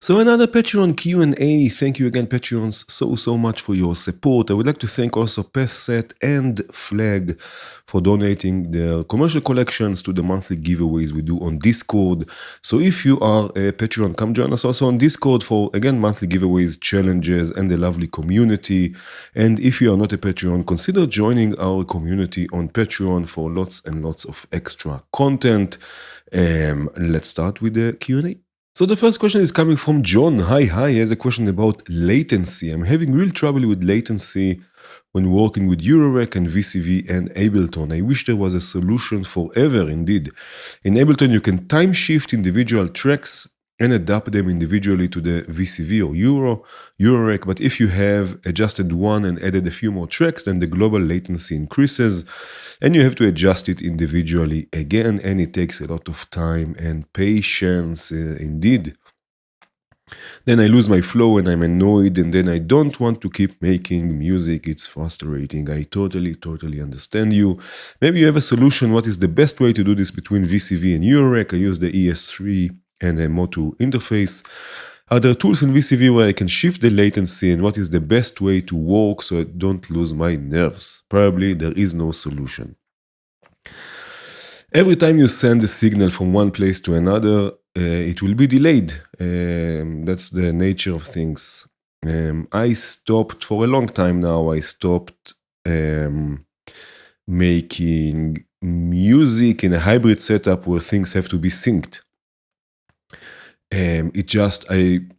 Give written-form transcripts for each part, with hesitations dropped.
So another Patreon Q&A. Thank you again, Patreons, so much for your support. I would like to thank also PathSet and Flag for donating their commercial collections to the monthly giveaways we do on Discord. So if you are a Patreon, come join us also on Discord for, again, monthly giveaways, challenges, and a lovely community. And if you are not a Patreon, consider joining our community on Patreon for lots and lots of extra content. Let's start with the Q&A. So the first question is coming from John. Hi, he has a question about latency. I'm having real trouble with latency when working with Eurorack and VCV and Ableton. I wish there was a solution forever, indeed. In Ableton, you can time shift individual tracks and adapt them individually to the VCV or Eurorack, but if you have adjusted one and added a few more tracks, then the global latency increases, and you have to adjust it individually again, and it takes a lot of time and patience, indeed. Then I lose my flow and I'm annoyed, and then I don't want to keep making music. It's frustrating. I totally understand you. Maybe you have a solution. What is the best way to do this between VCV and Eurorack? I use the ES3 and a Motu interface. Are there tools in VCV where I can shift the latency, and what is the best way to work so I don't lose my nerves? Probably there is no solution. Every time you send a signal from one place to another, it will be delayed. That's the nature of things. I stopped for a long time now. I stopped making music in a hybrid setup where things have to be synced.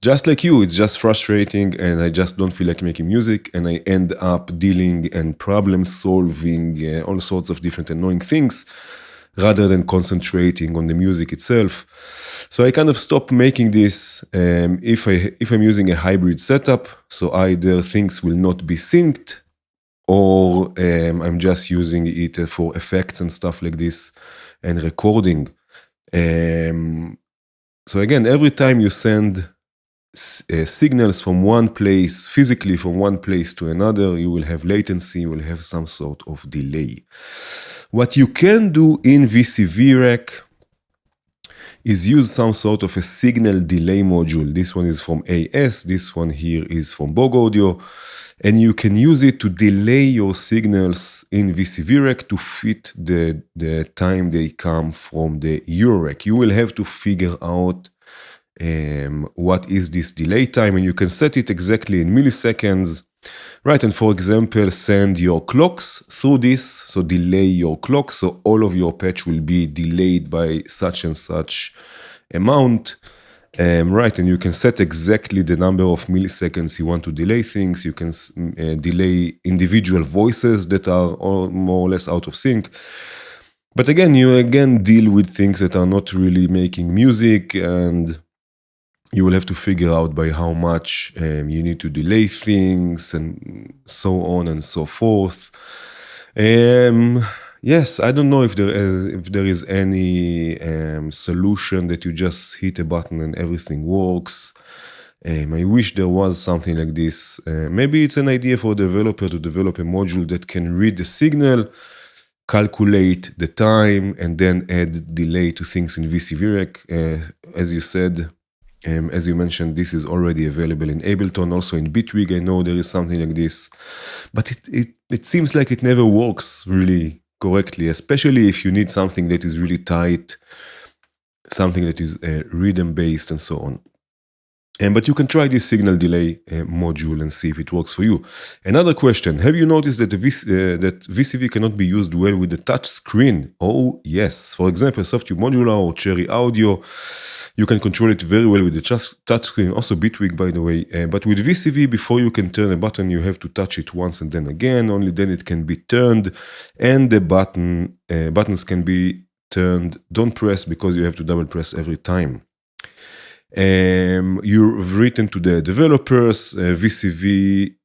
Just like you, it's just frustrating, and I just don't feel like making music, and I end up dealing and problem solving all sorts of different annoying things rather than concentrating on the music itself. So I kind of stopped making this if I'm using a hybrid setup, so either things will not be synced, or I'm just using it for effects and stuff like this and recording. So again, every time you send signals from one place, physically from one place to another, you will have latency, you will have some sort of delay. What you can do in VCV Rack is use some sort of a signal delay module. This one is from AS, this one here is from Bog Audio, and you can use it to delay your signals in VCV Rack to fit the time they come from the Eurorack. You will have to figure out what is this delay time, and you can set it exactly in milliseconds, right? And for example, send your clocks through this, so delay your clock, so all of your patch will be delayed by such and such amount. Right, and you can set exactly the number of milliseconds you want to delay things. You can delay individual voices that are all more or less out of sync. But again, you deal with things that are not really making music, and you will have to figure out by how much you need to delay things, and so on and so forth. Yes, I don't know if there is any solution that you just hit a button and everything works. I wish there was something like this. Maybe it's an idea for a developer to develop a module that can read the signal, calculate the time, and then add delay to things in VCV Rack. As you said, as you mentioned, this is already available in Ableton, also in Bitwig. I know there is something like this, but it seems like it never works really correctly, especially if you need something that is really tight, something that is rhythm-based and so on. But you can try this signal delay module and see if it works for you. Another question, have you noticed that that VCV cannot be used well with the touch screen? Oh, yes. For example, Softube Modular or Cherry Audio, you can control it very well with the touch screen, also Bitwig, by the way. But with VCV, before you can turn a button, you have to touch it once and then again. Only then it can be turned, and the buttons can be turned. Don't press, because you have to double press every time. You've written to the developers, VCV,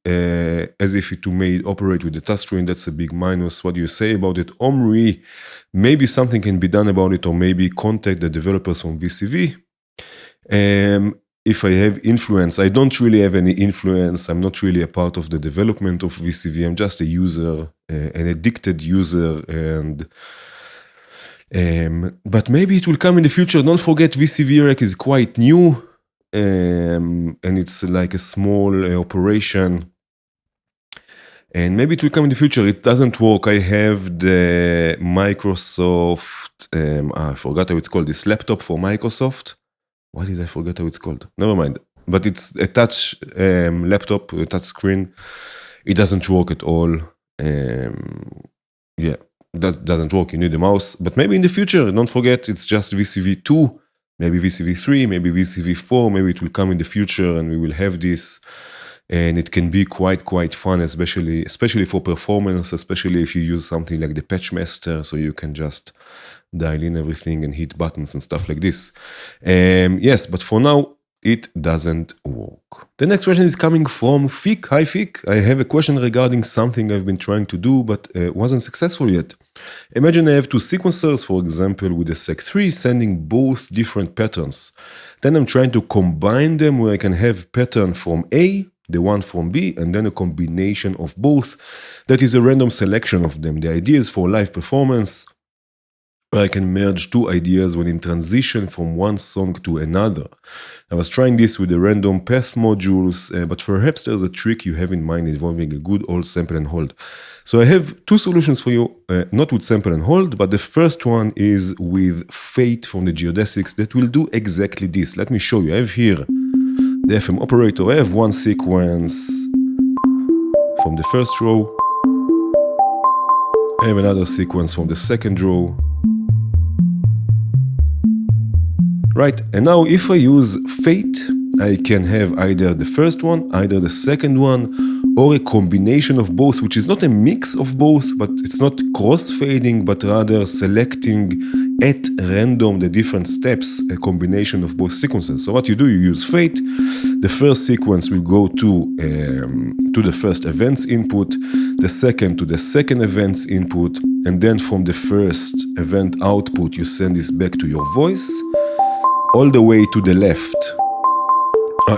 as if it may operate with the touch screen. That's a big minus. What do you say about it? Omri, maybe something can be done about it, or maybe contact the developers from VCV. If I have influence, I don't really have any influence. I'm not really a part of the development of VCV. I'm just a user, an addicted user, but maybe it will come in the future. Don't forget, VCV Rack is quite new. and it's like a small operation. And maybe it will come in the future. It doesn't work. I have the Microsoft, I forgot how it's called, this laptop for Microsoft. Why did I forget how it's called? Never mind. But it's a touch laptop, a touch screen. It doesn't work at all. Yeah, that doesn't work. You need a mouse. But maybe in the future, don't forget, it's just VCV2, maybe VCV3, maybe VCV4. Maybe it will come in the future and we will have this. And it can be quite fun, especially for performance, especially if you use something like the Patch Master, so you can just dial in everything and hit buttons and stuff like this. Yes, but for now, it doesn't work. The next question is coming from Fik. Hi Fik, I have a question regarding something I've been trying to do, but wasn't successful yet. Imagine I have two sequencers, for example, with a Sec3 sending both different patterns. Then I'm trying to combine them where I can have pattern from A, the one from B, and then a combination of both. That is a random selection of them. The idea is for live performance, where I can merge two ideas when in transition from one song to another. I was trying this with the random path modules, but perhaps there's a trick you have in mind involving a good old sample and hold. So I have two solutions for you, not with sample and hold, but the first one is with Fate from the geodesics that will do exactly this. Let me show you. I have here the FM operator. I have one sequence from the first row. I have another sequence from the second row. Right, and now if I use Fate, I can have either the first one, either the second one, or a combination of both, which is not a mix of both, but it's not crossfading, but rather selecting at random the different steps, a combination of both sequences. So what you do, you use Fate. The first sequence will go to the first events input, the second to the second events input, and then from the first event output, you send this back to your voice, all the way to the left.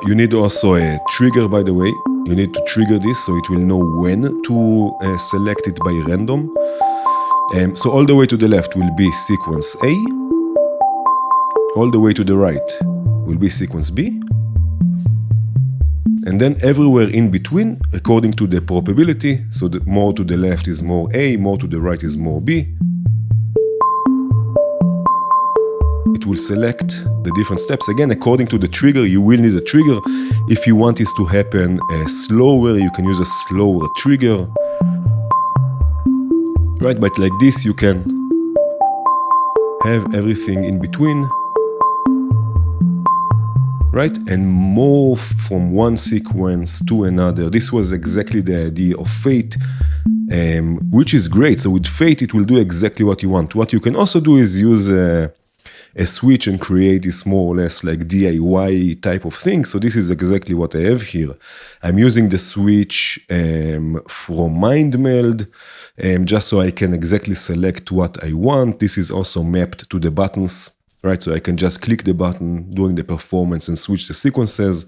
You need also a trigger, by the way. You need to trigger this so it will know when to select it by random. So all the way to the left will be sequence A. All the way to the right will be sequence B. And then everywhere in between, according to the probability, so the more to the left is more A, more to the right is more B, it will select the different steps. Again, according to the trigger, you will need a trigger. If you want this to happen slower, you can use a slower trigger. Right, but like this, you can have everything in between. Right, and move from one sequence to another. This was exactly the idea of Fate, which is great. So with Fate, it will do exactly what you want. What you can also do is use a switch and create this more or less like DIY type of thing. So this is exactly what I have here. I'm using the switch from MindMeld, just so I can exactly select what I want. This is also mapped to the buttons, right? So I can just click the button during the performance and switch the sequences.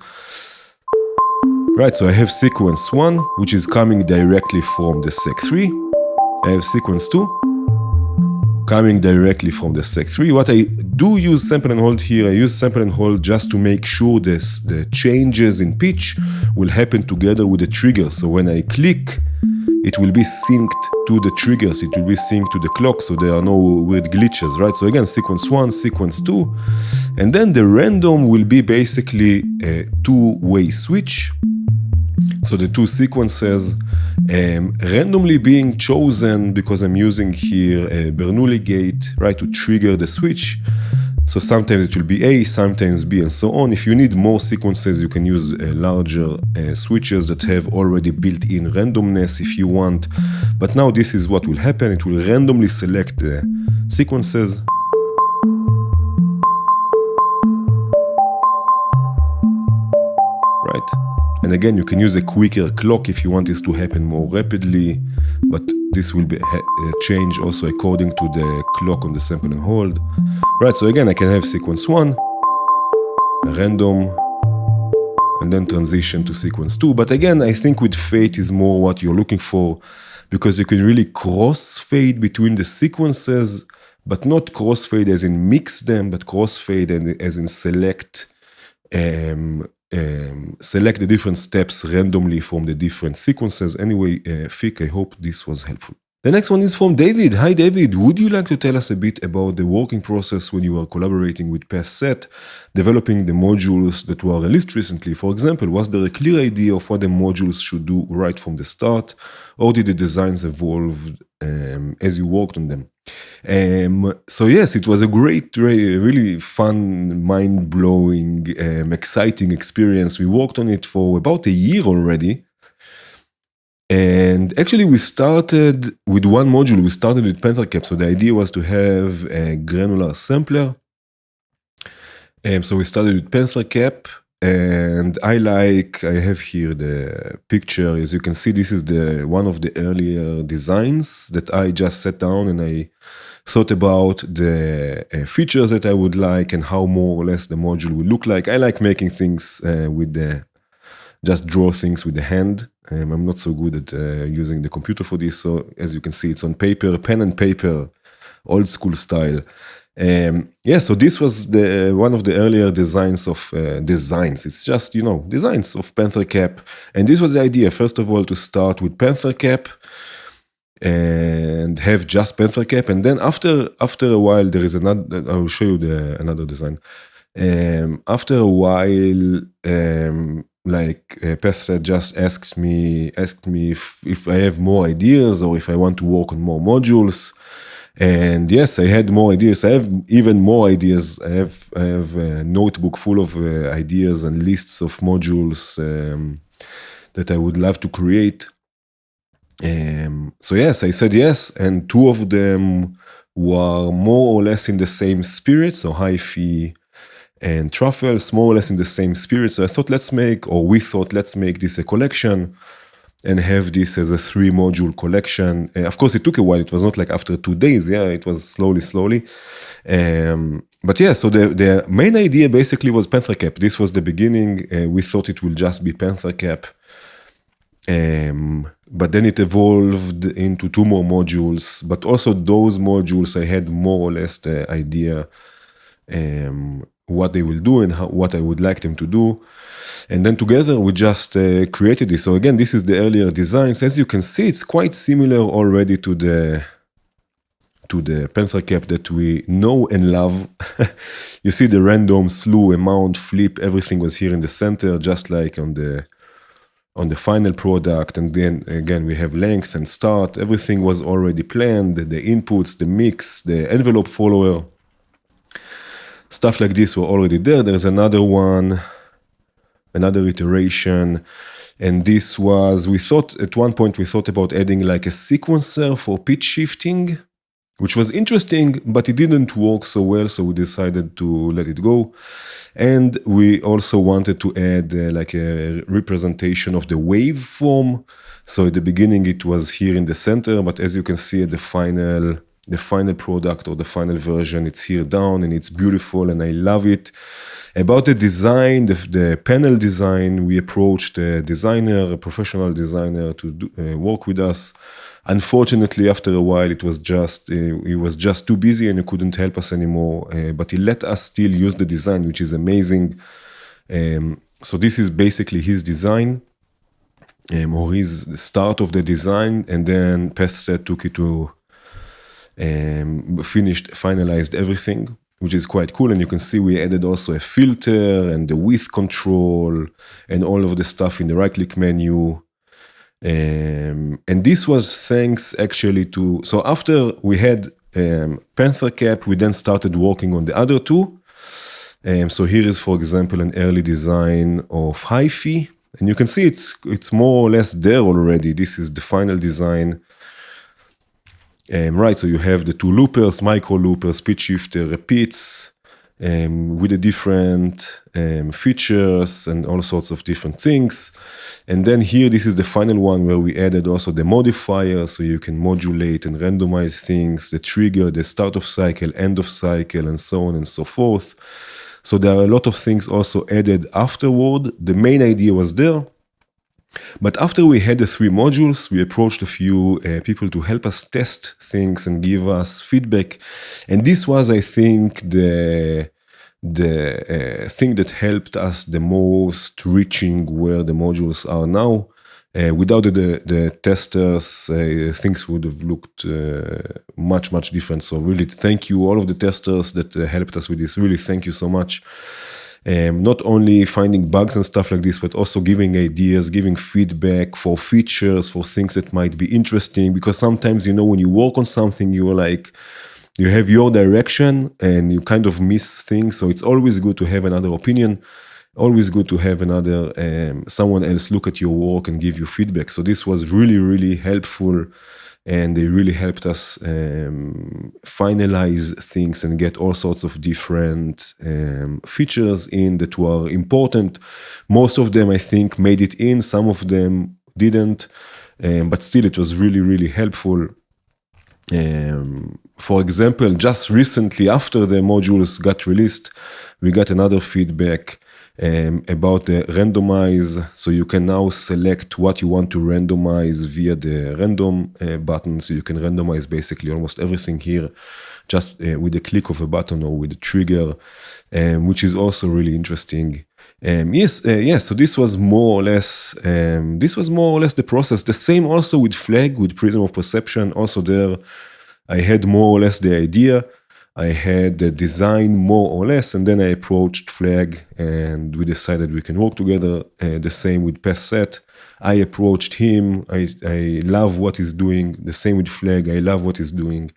Right, so I have sequence 1, which is coming directly from the Sec3. I have sequence 2, coming directly from the Sec3. What I do use sample and hold here, I use sample and hold just to make sure the changes in pitch will happen together with the trigger. So when I click, it will be synced to the triggers, it will be synced to the clock, so there are no weird glitches, right? So again, sequence 1, sequence 2, and then the random will be basically a two-way switch. So the two sequences randomly being chosen because I'm using here a Bernoulli gate, right, to trigger the switch. So sometimes it will be A, sometimes B, and so on. If you need more sequences, you can use larger switches that have already built-in randomness if you want. But now this is what will happen. It will randomly select the sequences. Right? And again, you can use a quicker clock if you want this to happen more rapidly, but this will be changed also according to the clock on the sample and hold. Right, so again, I can have sequence 1, random, and then transition to sequence 2. But again, I think with Fate is more what you're looking for, because you can really crossfade between the sequences, but not crossfade as in mix them, but crossfade as in select select the different steps randomly from the different sequences. Anyway, Fik, I hope this was helpful. The next one is from David. Hi, David. Would you like to tell us a bit about the working process when you were collaborating with PathSet, developing the modules that were released recently? For example, was there a clear idea of what the modules should do right from the start, or did the designs evolve as you worked on them? So yes, it was a great, really fun, mind-blowing, exciting experience. We worked on it for about a year already. And actually we started with one module. We started with PantherCap. So the idea was to have a granular sampler. So we started with PantherCap, and I have here the picture. As you can see, this is one of the earlier designs that I just sat down and I thought about the features that I would like and how more or less the module will look like. I like making things just draw things with the hand. I'm not so good at using the computer for this. So as you can see, it's on paper, pen and paper, old school style. So this was one of the earlier designs of designs. It's just, designs of PantherCap. And this was the idea, first of all, to start with PantherCap and have just PantherCap. And then after a while, there is another, I will show you another design. After a while, PathSet just asked me if I have more ideas or if I want to work on more modules. And yes, I had more ideas. I have even more ideas. I have a notebook full of ideas and lists of modules that I would love to create. So yes, I said yes, and two of them were more or less in the same spirit. So Hi-Fi and Truffles, more or less in the same spirit. So we thought, let's make this a collection and have this as a 3-module collection. Of course, it took a while. It was not like after 2 days. Yeah, it was slowly. But yeah, so the main idea basically was PantherCap. This was the beginning. We thought it will just be PantherCap. But then it evolved into 2 more modules. But also those modules, I had more or less the idea what they will do and what I would like them to do. And then together we just created this. So again, this is the earlier designs. As you can see, it's quite similar already to the PantherCap that we know and love. You see the random slew, amount, flip, everything was here in the center, just like on the final product. And then again, we have length and start. Everything was already planned, the inputs, the mix, the envelope follower. Stuff like this were already there. There's another one, another iteration. And this was, at one point we thought about adding like a sequencer for pitch shifting, which was interesting, but it didn't work so well. So we decided to let it go. And we also wanted to add like a representation of the waveform. So at the beginning it was here in the center, but as you can see at the final product or the final version, it's here down and it's beautiful and I love it. About the design, the panel design, we approached a professional designer to work with us. Unfortunately, after a while, he was just too busy and he couldn't help us anymore. But he let us still use the design, which is amazing. So this is basically his design, or his start of the design, and then PathSet took it to finalized everything, which is quite cool. And you can see we added also a filter and the width control and all of the stuff in the right-click menu. And this was thanks actually to, so after we had PantherCap, we then started working on the other 2. So here is, for example, an early design of Hi-Fi. And you can see it's more or less there already. This is the final design. Right, so you have the 2 loopers, micro loopers, pitch shifter, repeats, with the different features and all sorts of different things. And then here, this is the final one where we added also the modifier, so you can modulate and randomize things, the trigger, the start of cycle, end of cycle, and so on and so forth. So there are a lot of things also added afterward. The main idea was there. But after we had the 3 modules, we approached a few people to help us test things and give us feedback. And this was, I think, the the thing that helped us the most reaching where the modules are now. Without the testers, things would have looked much, much different. So really thank you all of the testers that helped us with this. Really thank you so much. Not only finding bugs and stuff like this, but also giving ideas, giving feedback for features, for things that might be interesting. Because sometimes, when you work on something, you're like, you have your direction and you kind of miss things. So it's always good to have another opinion. Always good to have another, someone else look at your work and give you feedback. So this was really, really helpful. And they really helped us finalize things and get all sorts of different features in that were important. Most of them, I think, made it in. Some of them didn't. But still, it was really, really helpful. For example, just recently after the modules got released, we got another feedback about the randomize. So you can now select what you want to randomize via the random button. So you can randomize basically almost everything here just with a click of a button or with a trigger, which is also really interesting. So this was more or less the process. The same also with Flag, with Prism of Perception. Also there, I had more or less the idea. I had the design more or less, and then I approached Flag, and we decided we can work together. The same with PathSet. I approached him. I love what he's doing. The same with Flag. I love what he's doing.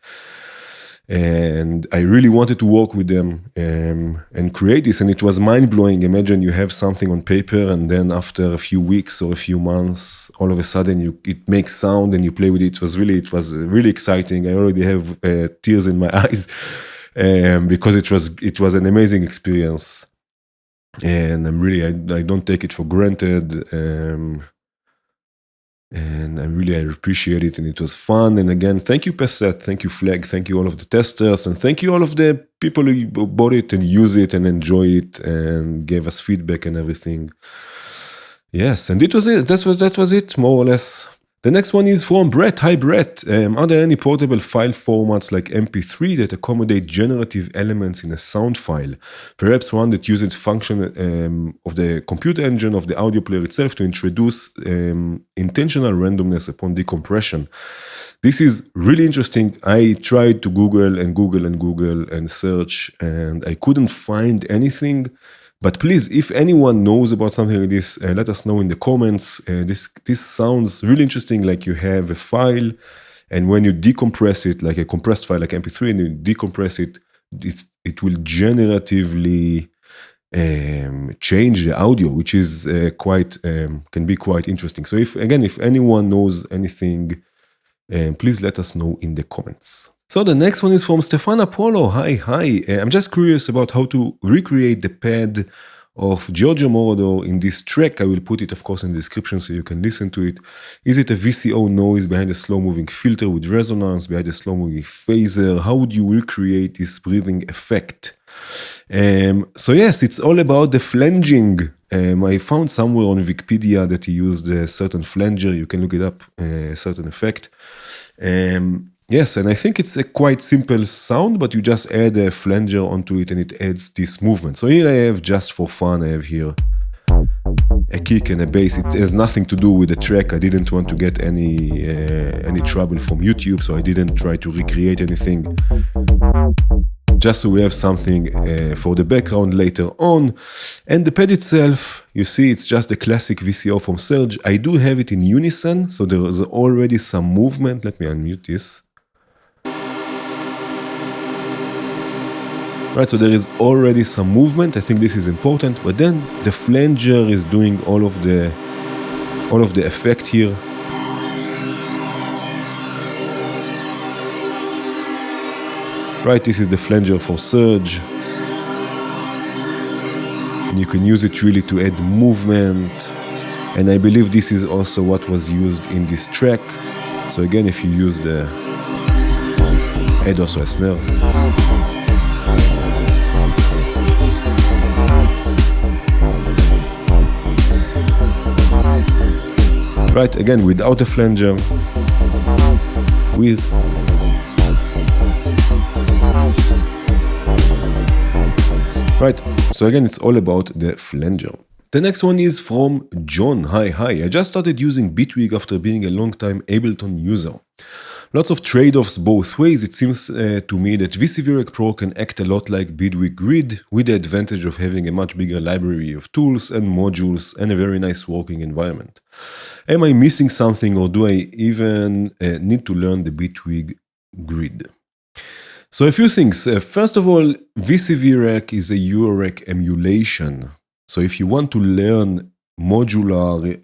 And I really wanted to work with them and create this. And it was mind-blowing. Imagine you have something on paper, and then after a few weeks or a few months, all of a sudden it makes sound and you play with it. It was really exciting. I already have tears in my eyes because it was an amazing experience. And I don't take it for granted. And I appreciate it, and it was fun. And again, thank you PathSet, thank you Flag, thank you all of the testers, and thank you all of the people who bought it and use it and enjoy it and gave us feedback and everything. Yes, and it was it. That was it, more or less. The next one is from Brett. Hi Brett. Are there any portable file formats like MP3 that accommodate generative elements in a sound file? Perhaps one that uses function of the computer engine of the audio player itself to introduce intentional randomness upon decompression. This is really interesting. I tried to Google and search, and I couldn't find anything. But please, if anyone knows about something like this, let us know in the comments. This sounds really interesting, like you have a file, and when you decompress it, like a compressed file like MP3, and you decompress it, it will generatively change the audio, which is can be quite interesting. So if anyone knows anything, please let us know in the comments. So the next one is from Stefan Apollo. Hi. I'm just curious about how to recreate the pad of Giorgio Moroder in this track. I will put it, of course, in the description so you can listen to it. Is it a VCO noise behind a slow-moving filter with resonance, behind a slow-moving phaser? How would you recreate this breathing effect? So yes, it's all about the flanging. I found somewhere on Wikipedia that he used a certain flanger. You can look it up, a certain effect. Yes, and I think it's a quite simple sound, but you just add a flanger onto it and it adds this movement. So here I have, just for fun, I have here a kick and a bass. It has nothing to do with the track. I didn't want to get any trouble from YouTube, so I didn't try to recreate anything. Just so we have something for the background later on. And the pad itself, you see, it's just a classic VCO from Surge. I do have it in unison, so there is already some movement. Let me unmute this. Right, so there is already some movement. I think this is important, but then the flanger is doing all of the effect here. Right, this is the flanger for Surge. And you can use it really to add movement. And I believe this is also what was used in this track. So again, if you use add also a snare. Right, again, without a flanger, with Right, so again, it's all about the flanger. The next one is from John. Hi, I just started using Bitwig after being a long time Ableton user. Lots of trade-offs both ways. It seems to me that VCVREC Pro can act a lot like Bitwig Grid, with the advantage of having a much bigger library of tools and modules and a very nice working environment. Am I missing something, or do I even need to learn the Bitwig Grid? So a few things. First of all, VCVREC is a eurorack emulation. So if you want to learn modular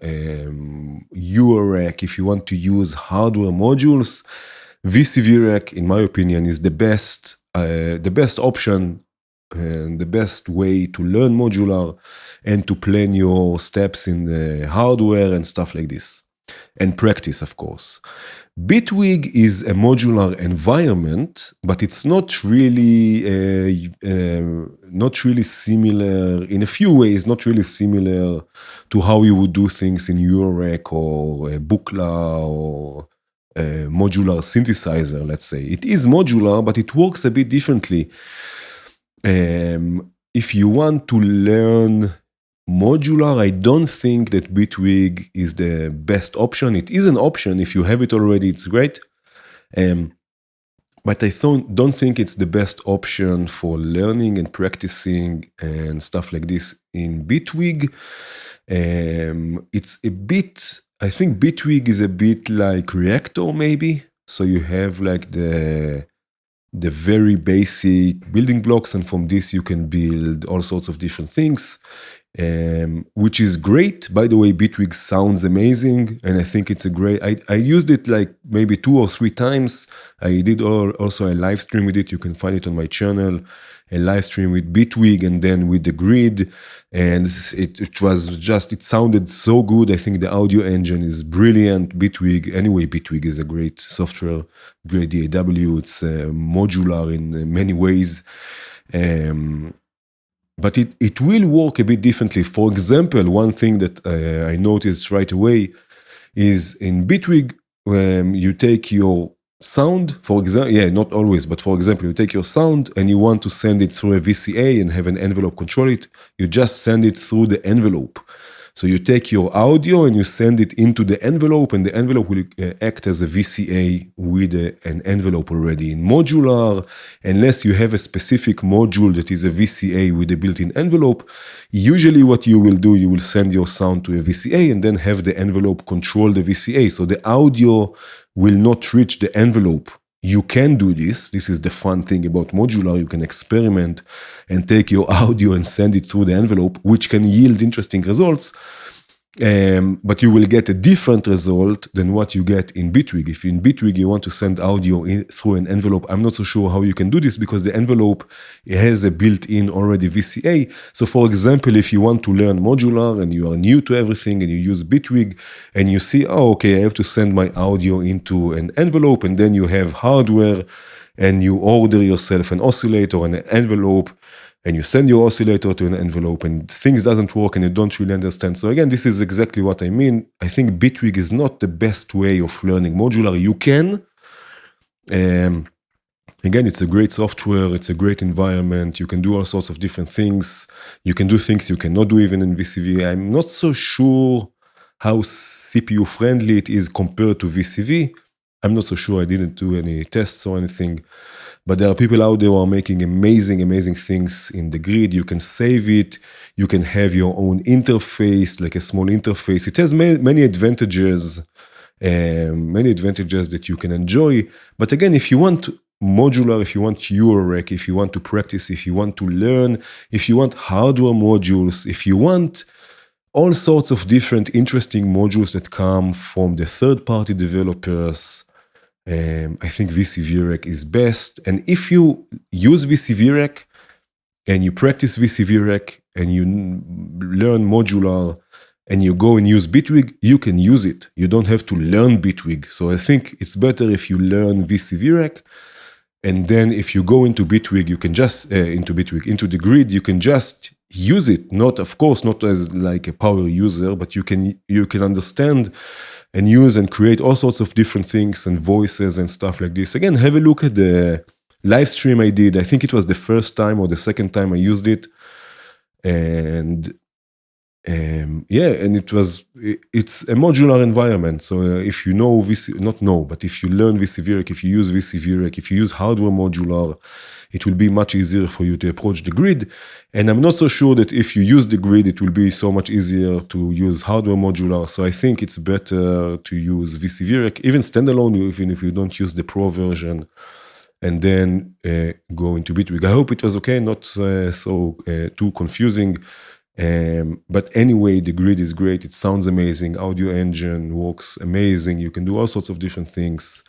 eurorack, if you want to use hardware modules, VCVREC, in my opinion, is the best option and the best way to learn modular and to plan your steps in the hardware and stuff like this, and practice, of course. Bitwig is a modular environment, but it's not really similar in a few ways. Not really similar to how you would do things in Eurorack or Buchla or modular synthesizer. Let's say it is modular, but it works a bit differently. If you want to learn modular, I don't think that Bitwig is the best option. It is an option. If you have it already, it's great. But I don't think it's the best option for learning and practicing and stuff like this in Bitwig. It's a bit, I think Bitwig is a bit like Reactor maybe. So you have like the very basic building blocks, and from this you can build all sorts of different things. Which is great. By the way, Bitwig sounds amazing, and I think it's a great, I used it like maybe 2 or 3 times. I did also a live stream with it. You can find it on my channel, a live stream with Bitwig and then with the grid. And it sounded so good. I think the audio engine is brilliant. Bitwig is a great software, great DAW. It's modular in many ways. But it will work a bit differently. For example, one thing that I noticed right away is in Bitwig, you take your sound, for example, not always, but for example, you take your sound and you want to send it through a VCA and have an envelope control it, you just send it through the envelope. So you take your audio and you send it into the envelope, and the envelope will act as a VCA with an envelope already. In modular, unless you have a specific module that is a VCA with a built-in envelope, usually what you will do, you will send your sound to a VCA and then have the envelope control the VCA. So the audio will not reach the envelope. You can do this. This is the fun thing about modular. You can experiment and take your audio and send it through the envelope, which can yield interesting results. But you will get a different result than what you get in Bitwig. If in Bitwig you want to send audio through an envelope, I'm not so sure how you can do this because the envelope has a built-in already VCA. So for example, if you want to learn modular and you are new to everything and you use Bitwig and you see, oh, okay, I have to send my audio into an envelope, and then you have hardware and you order yourself an oscillator and an envelope, and you send your oscillator to an envelope and things doesn't work and you don't really understand. So again, this is exactly what I mean. I think Bitwig is not the best way of learning modular. You can. Again, it's a great software. It's a great environment. You can do all sorts of different things. You can do things you cannot do even in VCV. I'm not so sure how CPU friendly it is compared to VCV. I'm not so sure. I didn't do any tests or anything. But there are people out there who are making amazing, amazing things in the grid. You can save it. You can have your own interface, like a small interface. It has many advantages that you can enjoy. But again, if you want modular, if you want eurorack, if you want to practice, if you want to learn, if you want hardware modules, if you want all sorts of different interesting modules that come from the third-party developers, I think VCVREC is best. And if you use VCVREC and you practice VCVREC and you learn modular and you go and use Bitwig, you can use it. You don't have to learn Bitwig. So I think it's better if you learn VCVREC, and then if you go into Bitwig, you can just into the grid, you can just use it. Not, of course, not as like a power user, but you can understand and use and create all sorts of different things and voices and stuff like this. Again, have a look at the live stream I did. I think it was the first time or the second time I used it. And it's a modular environment. So if you know but if you learn VCVREC, if you use VCVREC, if you use hardware modular, it will be much easier for you to approach the grid. And I'm not so sure that if you use the grid, it will be so much easier to use hardware modular. So I think it's better to use VCVREC, even standalone, even if you don't use the Pro version, and then go into Bitwig. I hope it was okay, not too confusing. But anyway, the grid is great. It sounds amazing. Audio engine works amazing. You can do all sorts of different things.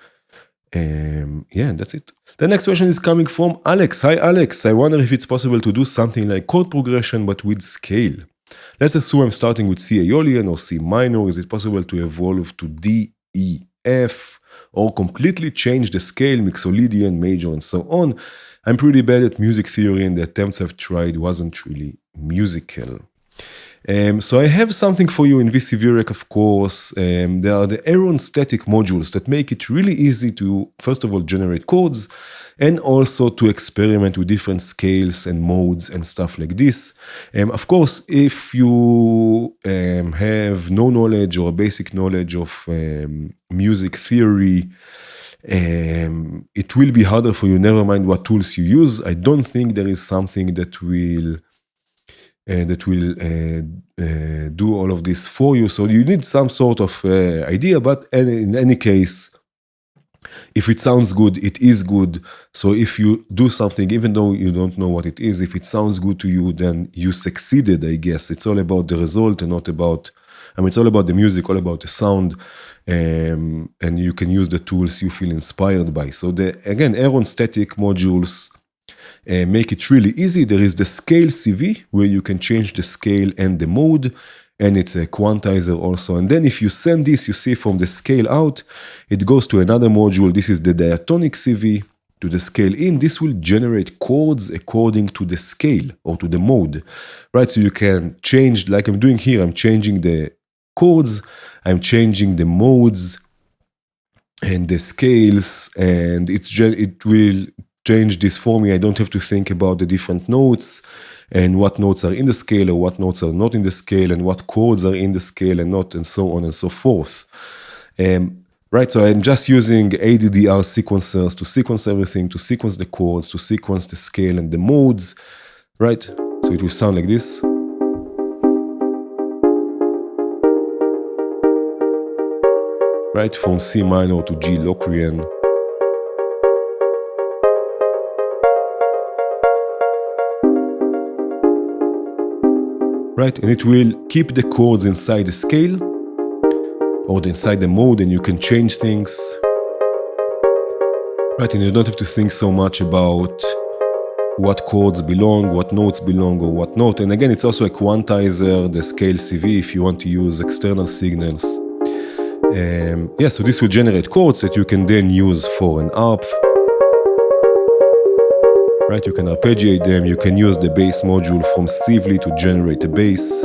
That's it. The next question is coming from Alex. Hi, Alex. I wonder if it's possible to do something like chord progression, but with scale. Let's assume I'm starting with C Aeolian or C minor. Is it possible to evolve to D, E, F, or completely change the scale, Mixolydian, major, and so on? I'm pretty bad at music theory, and the attempts I've tried wasn't really musical. So I have something for you in VCVREC, of course. There are the Aaron static modules that make it really easy to, first of all, generate chords, and also to experiment with different scales and modes and stuff like this. Of course, if you have no knowledge or basic knowledge of music theory, it will be harder for you, never mind what tools you use. I don't think there is something that will do all of this for you. So you need some sort of idea, but in any case, if it sounds good, it is good. So if you do something, even though you don't know what it is, if it sounds good to you, then you succeeded, I guess. It's all about the result and not about, it's all about the music, all about the sound. And you can use the tools you feel inspired by. So again, Aaron static modules make it really easy. There is the scale CV, where you can change the scale and the mode, and it's a quantizer also. And then if you send this, you see from the scale out, it goes to another module. This is the Diatonic CV. To the scale in, this will generate chords according to the scale or to the mode, right? So you can change, like I'm doing here, I'm changing the chords, I'm changing the modes and the scales, and it will change this for me. I don't have to think about the different notes and what notes are in the scale or what notes are not in the scale and what chords are in the scale and not, and so on and so forth. Right, so I'm just using ADDR sequencers to sequence everything, to sequence the chords, to sequence the scale and the modes, right? So it will sound like this. Right, from C minor to G Locrian. Right, and it will keep the chords inside the scale or inside the mode, and you can change things. Right, and you don't have to think so much about what chords belong, what notes belong, or what not. And again, it's also a quantizer, the scale CV, if you want to use external signals. So this will generate chords that you can then use for an ARP. Right, you can arpeggiate them, you can use the bass module from Sively to generate a bass.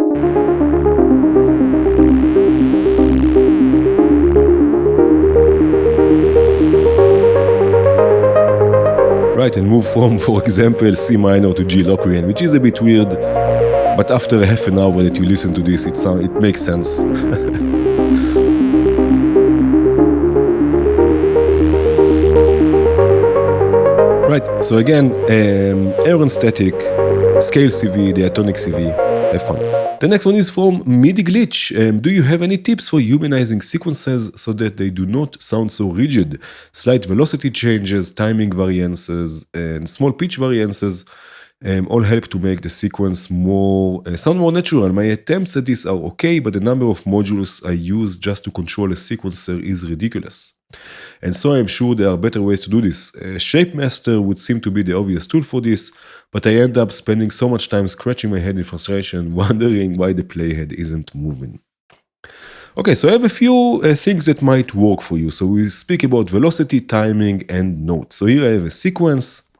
Right, and move from, for example, C minor to G Locrian, which is a bit weird, but after a half an hour that you listen to this, it makes sense. Right, so again, Aaron static, scale CV, Diatonic CV, have fun. The next one is from MIDI Glitch. Do you have any tips for humanizing sequences so that they do not sound so rigid? Slight velocity changes, timing variances, and small pitch variances all help to make the sequence sound more natural. My attempts at this are okay, but the number of modules I use just to control a sequencer is ridiculous. And so I'm sure there are better ways to do this. ShapeMaster would seem to be the obvious tool for this, but I end up spending so much time scratching my head in frustration, wondering why the playhead isn't moving. Okay, so I have a few things that might work for you. So we speak about velocity, timing, and notes. So here I have a sequence.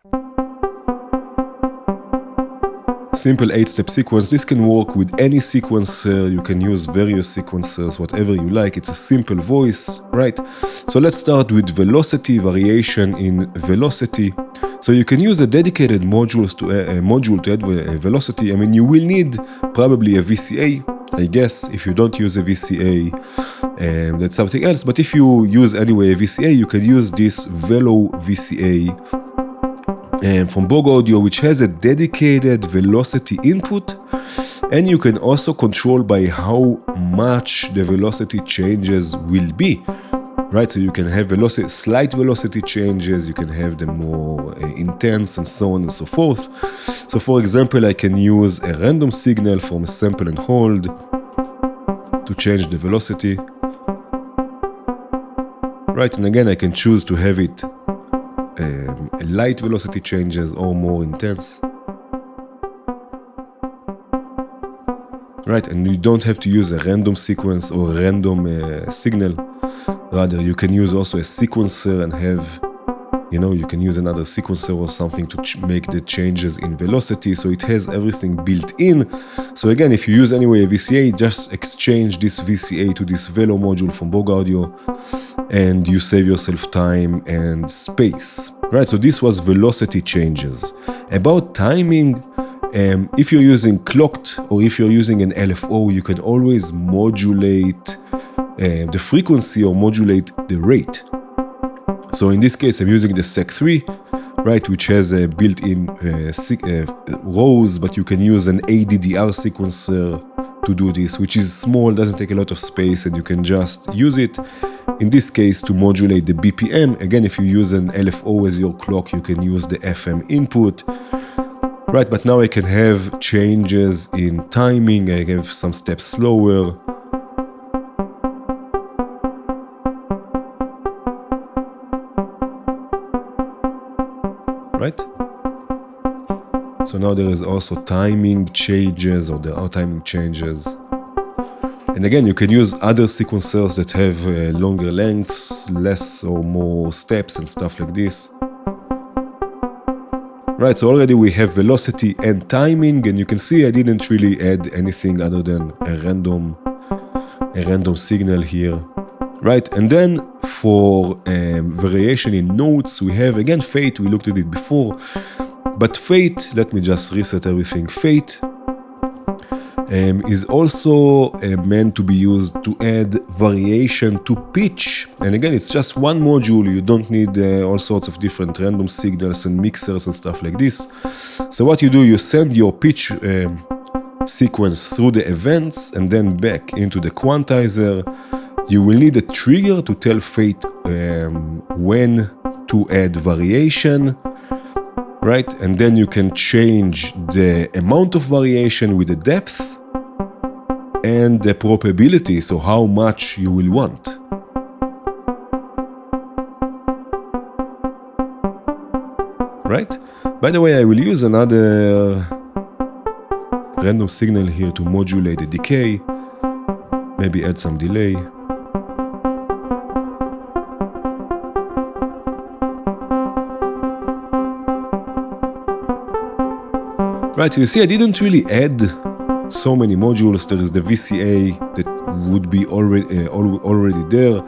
Simple 8-step sequence. This can work with any sequencer. You can use various sequencers, whatever you like. It's a simple voice, right? So let's start with velocity, variation in velocity. So you can use a dedicated module to add velocity. I mean, you will need probably a VCA, I guess. If you don't use a VCA, that's something else. But if you use anyway a VCA, you can use this Velo VCA from Borg Audio, which has a dedicated velocity input. And you can also control by how much the velocity changes will be, right? So you can have slight velocity changes, you can have them more intense and so on and so forth. So for example, I can use a random signal from a sample and hold to change the velocity, right? And again, I can choose to have it light velocity changes or more intense. Right, and you don't have to use a random sequence or a random signal. Rather, you can use also a sequencer and have, you can use another sequencer or something to make the changes in velocity. So it has everything built in. So again, if you use anyway a VCA, just exchange this VCA to this Velo module from Borg Audio and you save yourself time and space. Right, so this was velocity changes. About timing, if you're using clocked or if you're using an LFO, you can always modulate the frequency or modulate the rate. So in this case, I'm using the SEC3, right, which has a built-in rows, but you can use an ADDR sequencer to do this, which is small, doesn't take a lot of space, and you can just use it, in this case, to modulate the BPM. Again, if you use an LFO as your clock, you can use the FM input. Right, but now I can have changes in timing, I have some steps slower. Right? So now there is also timing changes, or there are timing changes. And again, you can use other sequencers that have longer lengths, less or more steps and stuff like this. Right, so already we have velocity and timing, and you can see I didn't really add anything other than a random signal here. Right, and then for variation in notes, we have again fate. We looked at it before, but fate, let me just reset everything. Fate is also meant to be used to add variation to pitch. And again, it's just one module. You don't need all sorts of different random signals and mixers and stuff like this. So what you do, you send your pitch sequence through the events and then back into the quantizer. You will need a trigger to tell fate when to add variation. Right, and then you can change the amount of variation with the depth and the probability, so how much you will want. Right? By the way, I will use another random signal here to modulate the decay, maybe add some delay. Right, you see I didn't really add so many modules. There is the VCA that would be already there.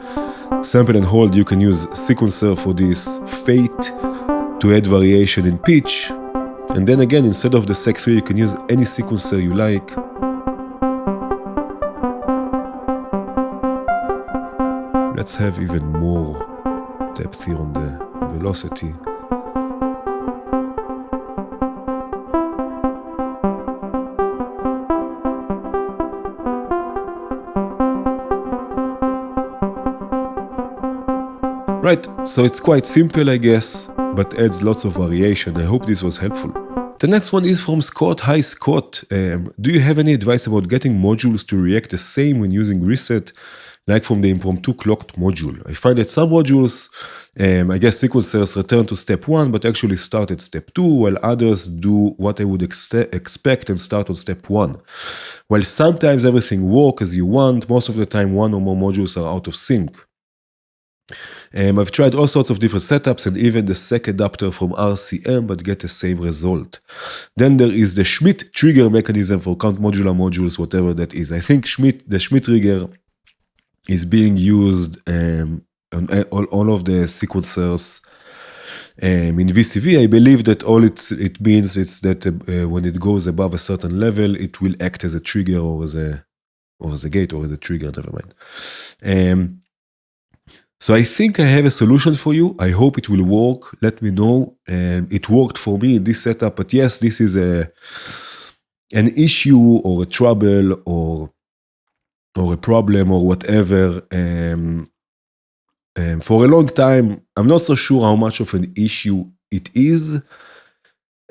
Sample and hold, you can use sequencer for this. Fate to add variation in pitch. And then again, instead of the SEC3, you can use any sequencer you like. Let's have even more depth here on the velocity. Right, so it's quite simple, I guess, but adds lots of variation. I hope this was helpful. The next one is from Scott. Hi Scott, do you have any advice about getting modules to react the same when using reset, like from the impromptu clocked module? I find that some modules, I guess sequencers return to step 1, but actually start at step 2, while others do what I would expect and start on step 1. While sometimes everything works as you want, most of the time one or more modules are out of sync. I've tried all sorts of different setups and even the SEC adapter from RCM, but get the same result. Then there is the Schmidt trigger mechanism for count modular modules, whatever that is. I think the Schmidt trigger is being used on all of the sequencers In VCV, I believe that all it means is that when it goes above a certain level, it will act as a trigger or as a gate or as a trigger, never mind. So I think I have a solution for you. I hope it will work. Let me know. It worked for me in this setup, but yes, this is an issue or a trouble or a problem or whatever. For a long time, I'm not so sure how much of an issue it is.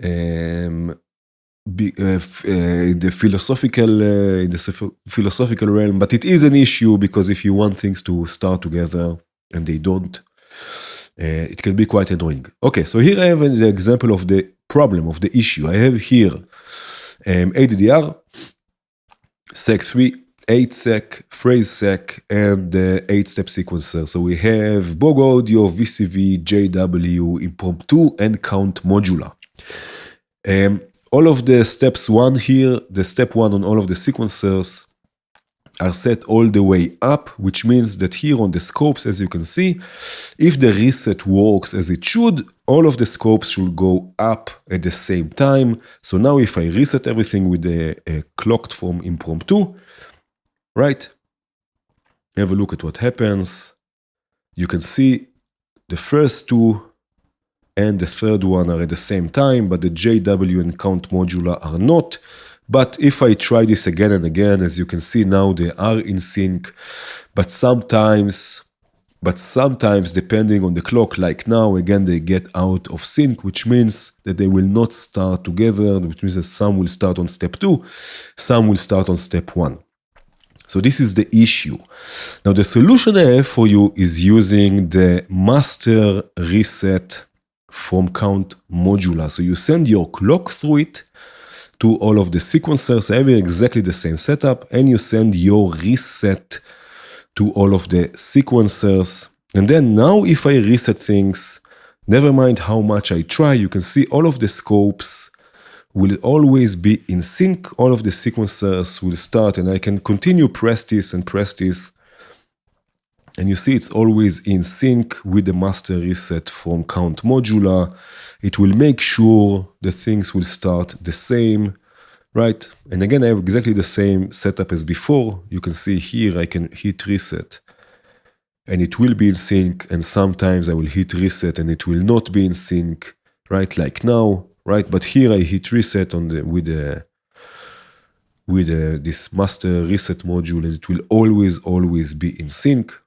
In the philosophical realm, but it is an issue because if you want things to start together and they don't, it can be quite annoying. Okay, so here I have the example of the problem, of the issue. I have here ADDR, sec3, 8sec, phrase sec, and the 8-step sequencer. So we have Bog Audio, VCV, JW, impromptu, and count modular. All of the steps 1 here, the step 1 on all of the sequencers are set all the way up, which means that here on the scopes, as you can see, if the reset works as it should, all of the scopes should go up at the same time. So now if I reset everything with the clocked from impromptu, right? Have a look at what happens. You can see the first two and the third one are at the same time, but the JW and count modular are not. But if I try this again and again, as you can see now, they are in sync. But sometimes depending on the clock, like now, again, they get out of sync, which means that they will not start together, which means that some will start on step 2, some will start on step 1. So this is the issue. Now the solution I have for you is using the master reset from count modular. So you send your clock through it to all of the sequencers, having exactly the same setup, and you send your reset to all of the sequencers. And then now if I reset things, never mind how much I try, you can see all of the scopes will always be in sync. All of the sequencers will start, and I can continue press this. And you see it's always in sync with the master reset from count modular. It will make sure the things will start the same, right? And again, I have exactly the same setup as before. You can see here I can hit reset and it will be in sync. And sometimes I will hit reset and it will not be in sync, right? Like now. Right, but here I hit reset on with this master reset module, and it will always be in sync.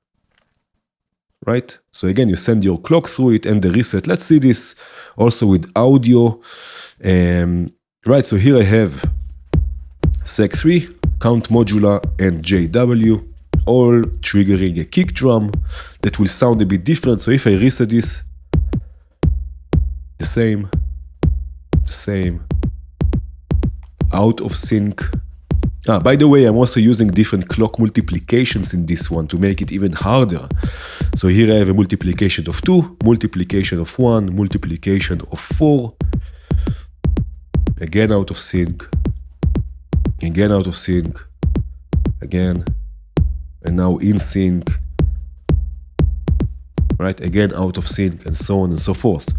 Right, so again, you send your clock through it and the reset. Let's see this also with audio. Right, so here I have sec3, count modular, and JW, all triggering a kick drum that will sound a bit different. So if I reset this, the same, out of sync. By the way, I'm also using different clock multiplications in this one to make it even harder. So here I have a multiplication of 2, multiplication of 1, multiplication of 4. Again out of sync. Again out of sync. Again. And now in sync. Right? Again out of sync, and so on and so forth.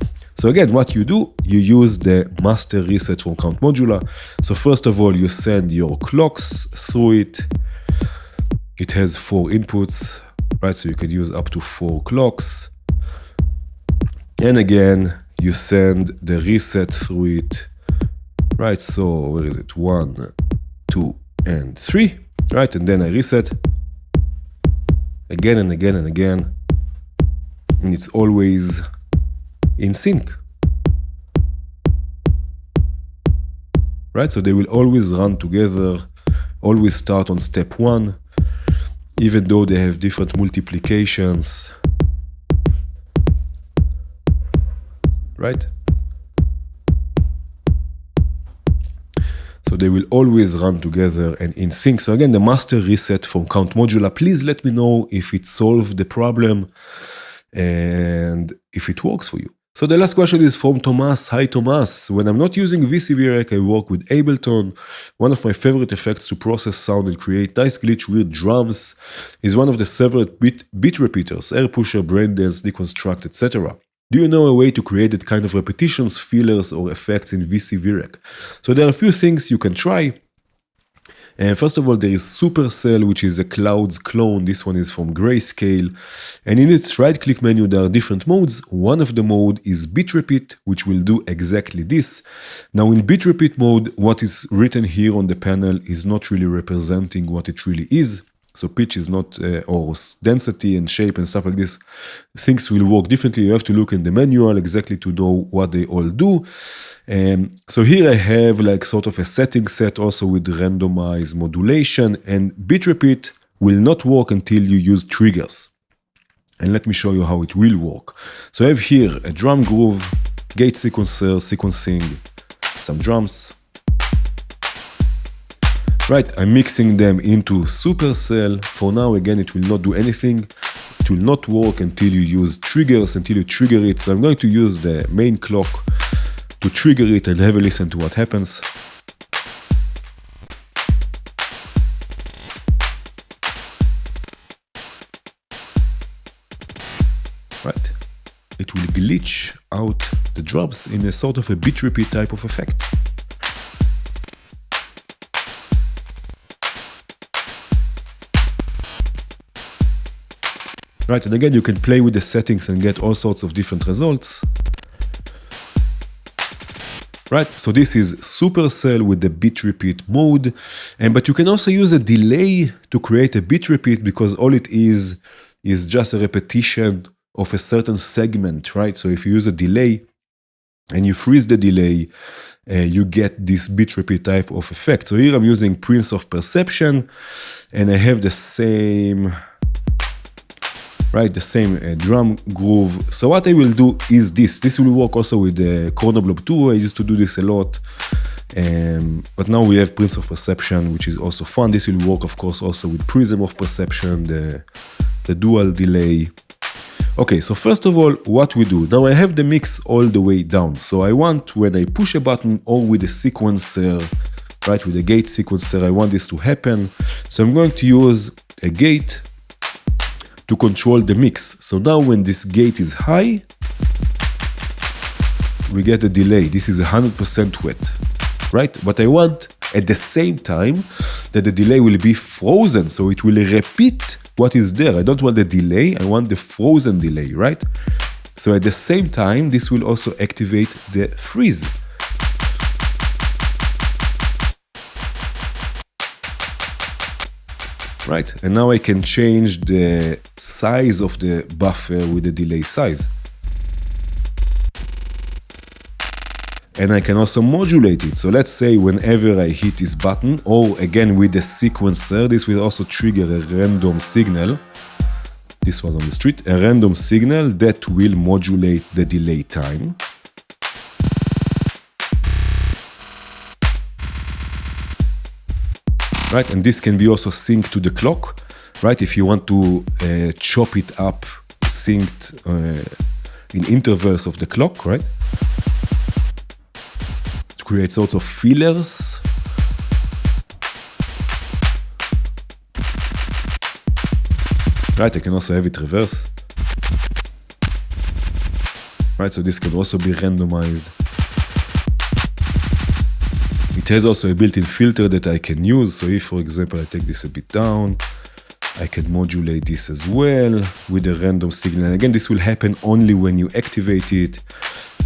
So again, what you do, you use the master reset from count modular. So first of all, you send your clocks through it. It has 4 inputs, right? So you can use up to 4 clocks. And again, you send the reset through it, right? So where is it? 1, 2, and 3, right? And then I reset again and again and again. And it's always in sync, right? So they will always run together, always start on step 1, even though they have different multiplications, right? So they will always run together and in sync. So again, the master reset from count modular, please let me know if it solved the problem and if it works for you. So the last question is from Thomas. Hi Thomas, when I'm not using VCV rack, I work with Ableton. One of my favorite effects to process sound and create nice glitch weird drums is one of the several bit repeaters, air pusher, brain dance, deconstruct, etc. Do you know a way to create that kind of repetitions, fillers, or effects in VCVREC? So there are a few things you can try. First of all, there is Supercell, which is a Clouds clone. This one is from Grayscale. And in its right-click menu, there are different modes. One of the mode is bit repeat, which will do exactly this. Now, in bit repeat mode, what is written here on the panel is not really representing what it really is. So pitch is not, or density and shape and stuff like this, things will work differently. You have to look in the manual exactly to know what they all do. So here I have like sort of a setting set also with randomized modulation, and bit repeat will not work until you use triggers. And let me show you how it will work. So I have here a drum groove, gate sequencer, sequencing some drums. Right, I'm mixing them into Supercell. For now, again, it will not do anything. It will not work until you use triggers, until you trigger it. So I'm going to use the main clock to trigger it and have a listen to what happens. Right, it will glitch out the drums in a sort of a bit repeat type of effect. Right, and again, you can play with the settings and get all sorts of different results. Right, so this is Supercell with the bit repeat mode, but you can also use a delay to create a bit repeat, because all it is just a repetition of a certain segment, right? So if you use a delay and you freeze the delay, you get this bit repeat type of effect. So here I'm using Prince of Perception, and I have the same... right, the same drum groove. So what I will do is this. This will work also with the Chronoblob 2. I used to do this a lot. But now we have Prince of Perception, which is also fun. This will work, of course, also with Prism of Perception, the dual delay. Okay, so first of all, what we do. Now I have the mix all the way down. So I want, when I push a button or with a sequencer, right, with a gate sequencer, I want this to happen. So I'm going to use a gate to control the mix. So now when this gate is high, we get a delay. This is 100% wet, right? But I want at the same time that the delay will be frozen. So it will repeat what is there. I don't want the delay, I want the frozen delay, right? So at the same time, this will also activate the freeze. Right, and now I can change the size of the buffer with the delay size. And I can also modulate it. So let's say whenever I hit this button, or again with the sequencer, this will also trigger a random signal. This was on the street, a random signal that will modulate the delay time. Right, and this can be also synced to the clock, right? If you want to chop it up, synced in intervals of the clock, right? To create sorts of fillers. Right, I can also have it reverse. Right, so this can also be randomized. It has also a built-in filter that I can use. So if, for example, I take this a bit down, I can modulate this as well with a random signal. And again, this will happen only when you activate it,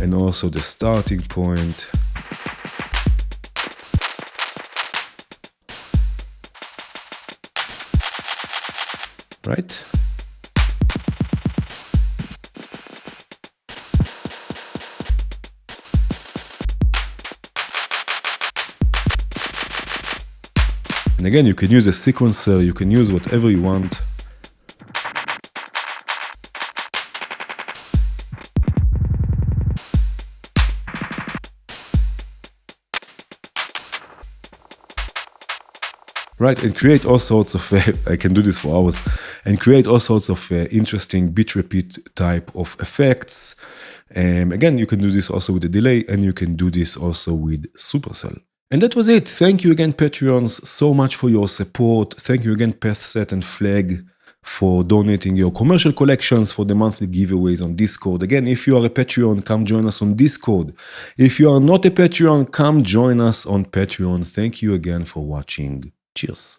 and also the starting point. Right? And again, you can use a sequencer, you can use whatever you want. Right, and create all sorts of, I can do this for hours, and create all sorts of interesting bit repeat type of effects. Again, you can do this also with a delay, and you can do this also with Supercell. And that was it. Thank you again, Patreons, so much for your support. Thank you again, PathSet and Flag, for donating your commercial collections, for the monthly giveaways on Discord. Again, if you are a Patreon, come join us on Discord. If you are not a Patreon, come join us on Patreon. Thank you again for watching. Cheers.